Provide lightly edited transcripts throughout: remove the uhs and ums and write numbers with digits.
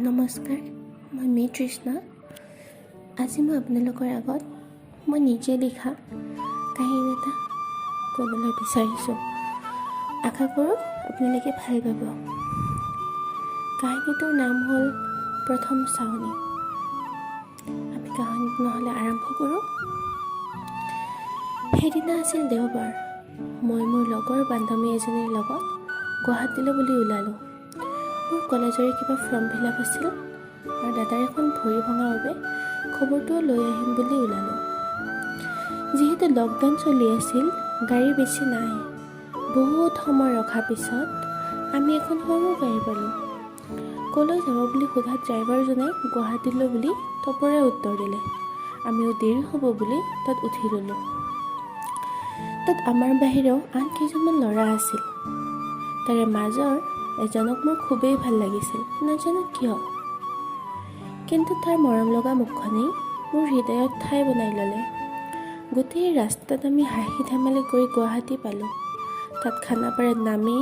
নমস্কাৰ, মই তৃষ্ণা। আজি মই আপোনালোকৰ আগত মই নিজে লিখা কাহিনী এটা ক'বলৈ বিচাৰিছোঁ। আশা কৰোঁ আপোনালোকে ভাল পাব। কাহিনীটোৰ নাম হ'ল প্ৰথম চাৱনি। আমি কাহিনীটো নহ'লে আৰম্ভ কৰোঁ। সেইদিনা আছিল দেওবাৰ। মই মোৰ লগৰ বান্ধৱী এজনীৰ লগত গুৱাহাটীলৈ বুলি ওলালোঁ। মোৰ কলেজৰে কিবা ফৰ্ম ফিল-আপ আছিল আৰু দাদাৰ এখন ভৰি ভঙাৰ বাবে খবৰটোও লৈ আহিম বুলি ওলালোঁ। যিহেতু লকডাউন চলি আছিল, গাড়ী বেছি নাই। বহুত সময় ৰখাৰ পিছত আমি এখন সৰু গাড়ী পালোঁ। ক'লৈ যাব বুলি সোধাত ড্ৰাইভাৰজনে গুৱাহাটীলৈ বুলি তপৰে উত্তৰ দিলে। আমিও দেৰি হ'ব বুলি তাত উঠি ল'লোঁ। তাত আমাৰ বাহিৰেও আন কেইজনমান ল'ৰা আছিল। তাৰে মাজৰ এজনক মোৰ খুবেই ভাল লাগিছিল, নাজানো কিয়। কিন্তু তাৰ মৰম লগা মুখখনেই মোৰ হৃদয়ত ঠাই বনাই ল'লে। গোটেই ৰাস্তাত আমি হাঁহি ধেমালি কৰি গুৱাহাটী পালোঁ। তাত খানাপাৰাত নামি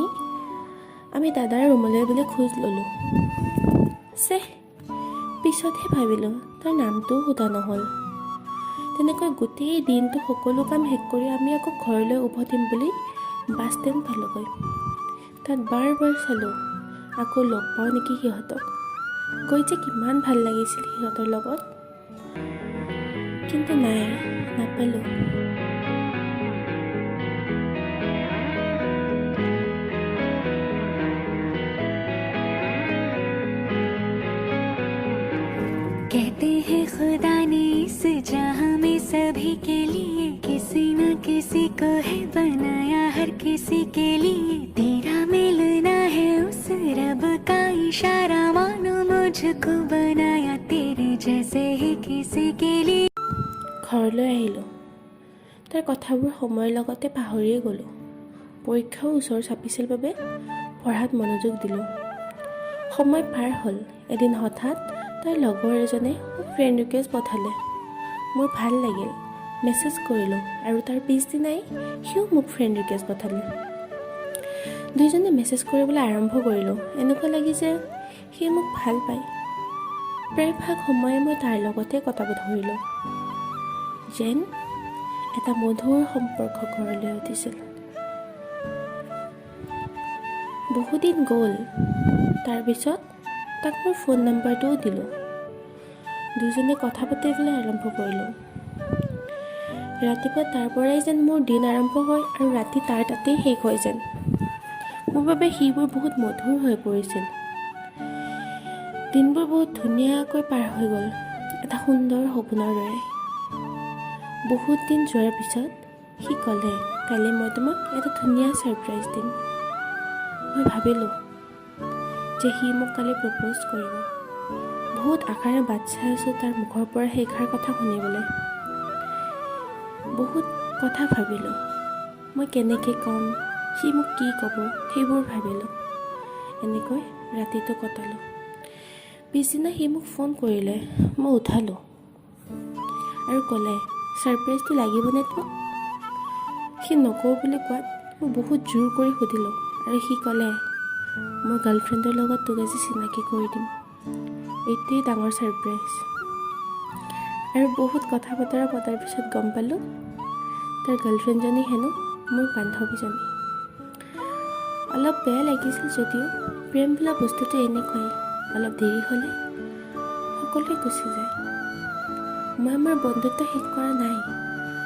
আমি দাদাৰ ৰুমলৈ বুলি খোজ ল'লোঁ। পিছতহে ভাবিলোঁ তাৰ নামটোও সোধা নহ'ল। তেনেকৈ গোটেই দিনটো সকলো কাম শেষ কৰি আমি আকৌ ঘৰলৈ উভতিম বুলি বাছ ষ্টেণ্ড পালোঁগৈ। তাত বাৰ চালোঁ আকৌ লগ পাওঁ নেকি সিহঁতক। গৈ যে কিমান ভাল লাগিছিল সিহঁতৰ লগত, কিন্তু নাপালোঁ। कहते हैं खुदा ने इस जहां में सभी के लिए किसी न किसी को है बनाया, हर किसी के लिए तेरा मिलना है उस रब का इशारा, मानो मुझको बनाया तेरे जैसे ही किसी के लिए। ঘৰলৈ আহিলোঁ। তাৰ কথাবোৰ সময়ৰ লগতে পাহৰিয়ে গ'লোঁ। পৰীক্ষাও ওচৰ চাপিছিল বাবে পঢ়াত মনোযোগ দিলোঁ। সময় পাৰ হ'ল। এদিন হঠাৎ তাৰ লগৰ এজনে মোক ফ্ৰেণ্ড ৰিকুৱেষ্ট পঠালে। মোৰ ভাল লাগিল, মেছেজ কৰিলোঁ আৰু তাৰ পিছদিনাই সিও মোক ফ্ৰেণ্ড ৰিকুৱেষ্ট পঠালে। দুয়োজনে মেছেজ কৰিবলৈ আৰম্ভ কৰিলোঁ। এনেকুৱা লাগি যে সি মোক ভাল পায়। প্ৰায়ভাগ সময়ে মই তাৰ লগতে কটাব ধৰিলোঁ। যেন এটা মধুৰ সম্পৰ্ক গঢ়লৈ উঠিছিল। বহুদিন গ'ল। তাৰপিছত তাক মোৰ ফোন নম্বৰটোও দিলোঁ। দুজনে কথা পাতিবলৈ আৰম্ভ কৰিলোঁ। ৰাতিপুৱা তাৰ পৰাই যেন মোৰ দিন আৰম্ভ হয় আৰু ৰাতি তাৰ তাতেই শেষ হয় যেন। মোৰ বাবে সেইবোৰ বহুত মধুৰ হৈ পৰিছিল। দিনবোৰ বহুত ধুনীয়াকৈ পাৰ হৈ গ'ল, এটা সুন্দৰ সপোনৰ দৰে। বহুত দিন যোৱাৰ পিছত সি ক'লে, কালি মই তোমাক এটা ধুনীয়া ছাৰপ্ৰাইজ দিম। মই ভাবিলোঁ যে সি মোক কালি প্ৰপ'জ কৰিব। বহুত আশাৰে বাট চাই আছোঁ তাৰ মুখৰ পৰা সেইষাৰ কথা শুনিবলৈ। বহুত কথা ভাবিলোঁ। মই কেনেকৈ ক'ম, সি মোক কি ক'ব, সেইবোৰ ভাবিলোঁ। এনেকৈ ৰাতিটো কটালোঁ। পিছদিনা সি মোক ফোন কৰিলে। মই উঠালোঁ আৰু ক'লে, ছাৰপ্ৰাইজটো লাগিবনে তোমাক? সি নকওঁ বুলি কোৱাত মই বহুত জোৰ কৰি সুধিলোঁ আৰু সি ক'লে, মোৰ গাৰ্লফ্ৰেণ্ডৰ লগত তোক আজি চিনাকি কৰি দিম। এইটোৱেই ডাঙৰ ছাৰপ্ৰাইজ। আৰু বহুত কথা বতৰা পতাৰ পিছত গম পালোঁ তাৰ গাৰ্লফ্ৰেণ্ডজনী হেনো মোৰ বান্ধৱীজনী। অলপ বেয়া লাগিছিল যদিও প্ৰেম বোলা বস্তুটো এনেকুৱাই, অলপ দেৰি হ'লে সকলোৱে গুচি যায়। মই আমাৰ বন্ধুত্ব শেষ কৰা নাই।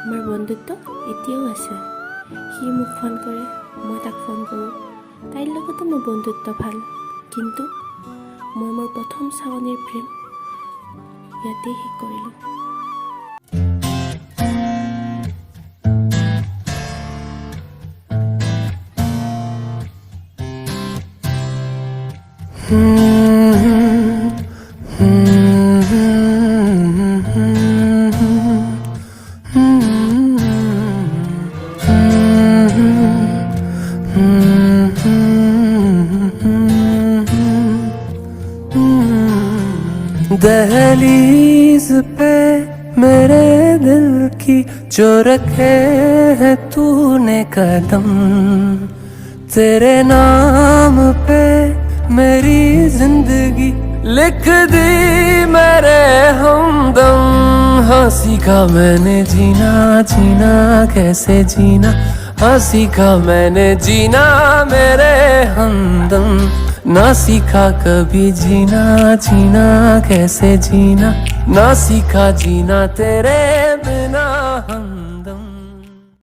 আমাৰ বন্ধুত্ব এতিয়াও আছে। সি মোক ফোন কৰে, মই তাক ফোন কৰোঁ। তাইৰ লগতো মোৰ বন্ধুত্ব ভাল, কিন্তু মই মোৰ প্ৰথম চাৱনিৰ প্ৰেম ইয়াতেই শেষ কৰিলোঁ। दहलीज पे मेरे दिल की जो रखे है तूने कदम, तेरे नाम पे मेरी जिंदगी लिख दी मेरे हमदम। हाँ सीखा मैंने जीना, जीना कैसे जीना। हाँ सीखा मैंने जीना मेरे हमदम। ना सीखा कभी जीना, जीना कैसे जीना। ना सीखा जीना तेरे बिना।